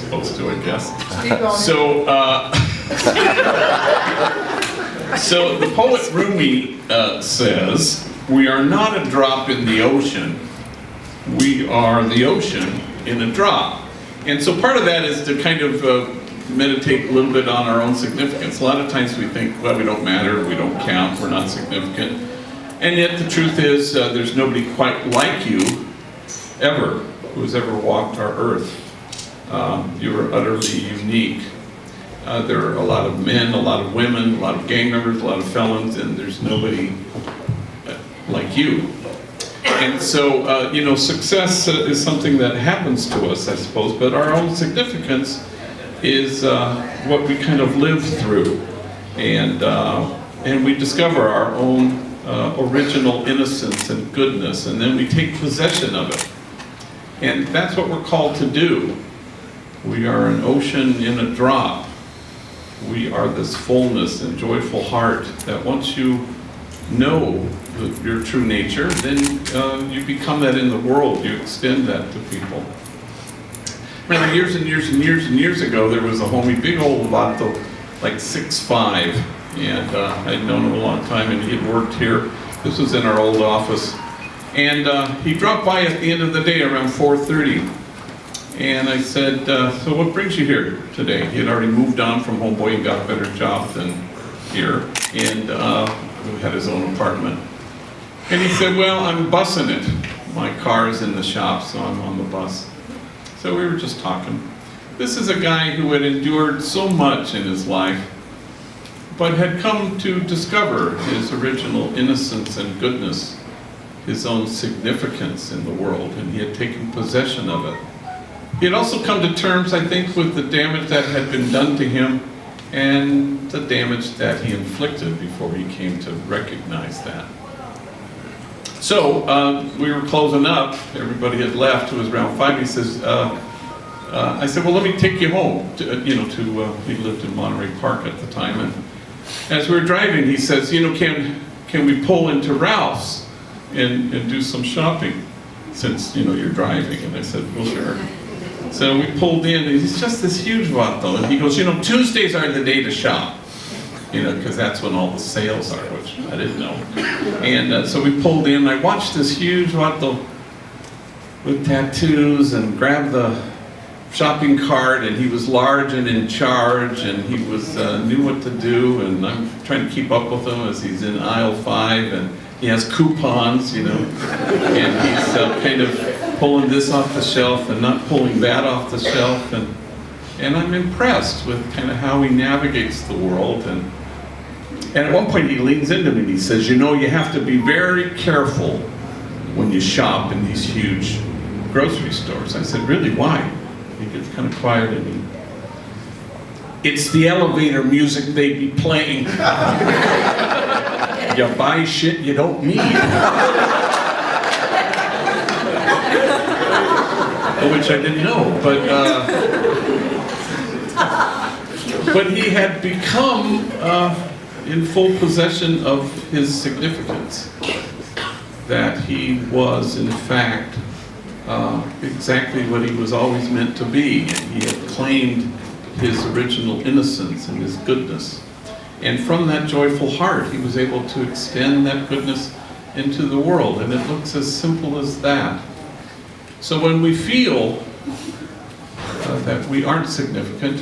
supposed to, I guess. Keep going. So the poet Rumi says, "We are not a drop in the ocean. We are the ocean in a drop." And so part of that is to kind of meditate a little bit on our own significance. A lot of times we think, well, we don't matter, we don't count, we're not significant. And yet the truth is there's nobody quite like you ever who's ever walked our earth. You are utterly unique. There are a lot of men, a lot of women, a lot of gang members, a lot of felons, and there's nobody like you. And so, success is something that happens to us, I suppose, but our own significance is what we kind of live through. And we discover our own original innocence and goodness, and then we take possession of it. And that's what we're called to do. We are an ocean in a drop. We are this fullness and joyful heart that once you know your true nature, then you become that in the world. You extend that to people. Remember, years and years and years and years ago, there was a homie, big old vato, like 6'5", and I'd known him a long time, and he had worked here. This was in our old office. And he dropped by at the end of the day around 4:30. And I said, so what brings you here today? He had already moved on from Homeboy and got a better job than here, and had his own apartment. And he said, well, I'm bussing it. My car is in the shop, so I'm on the bus. So we were just talking. This is a guy who had endured so much in his life, but had come to discover his original innocence and goodness, his own significance in the world, and he had taken possession of it. He had also come to terms, I think, with the damage that had been done to him and the damage that he inflicted before he came to recognize that. So we were closing up. Everybody had left. It was around 5. He says, I said, well, let me take you home. We lived in Monterey Park at the time. And as we were driving, he says, can we pull into Ralph's and do some shopping since, you're driving? And I said, well, sure. So we pulled in, and he's just this huge vato, and he goes, Tuesdays are the day to shop, because that's when all the sales are, which I didn't know. And so we pulled in, and I watched this huge vato with tattoos and grabbed the shopping cart, and he was large and in charge, and he was knew what to do, and I'm trying to keep up with him as he's in aisle 5, and he has coupons, and he's kind of pulling this off the shelf and not pulling that off the shelf, and I'm impressed with kind of how he navigates the world. And at one point he leans into me and he says, you have to be very careful when you shop in these huge grocery stores. I said, really, why? He gets kind of quiet and it's the elevator music they be playing. You buy shit you don't need. Which I didn't know, but he had become in full possession of his significance, that he was in fact exactly what he was always meant to be. He had claimed his original innocence and his goodness, and from that joyful heart he was able to extend that goodness into the world, and it looks as simple as that. So when we feel that we aren't significant,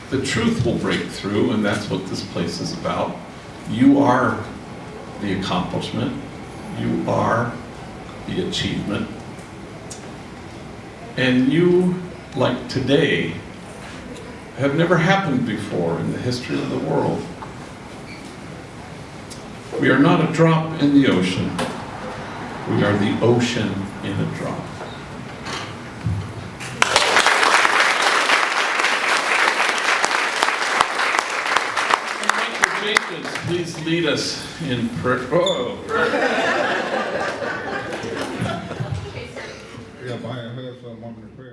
the truth will break through, and that's what this place is about. You are the accomplishment. You are the achievement. And you, like today, have never happened before in the history of the world. We are not a drop in the ocean. We are the ocean in a drop. Please lead us in prayer. Oh. Yeah, Brian has a moment of prayer.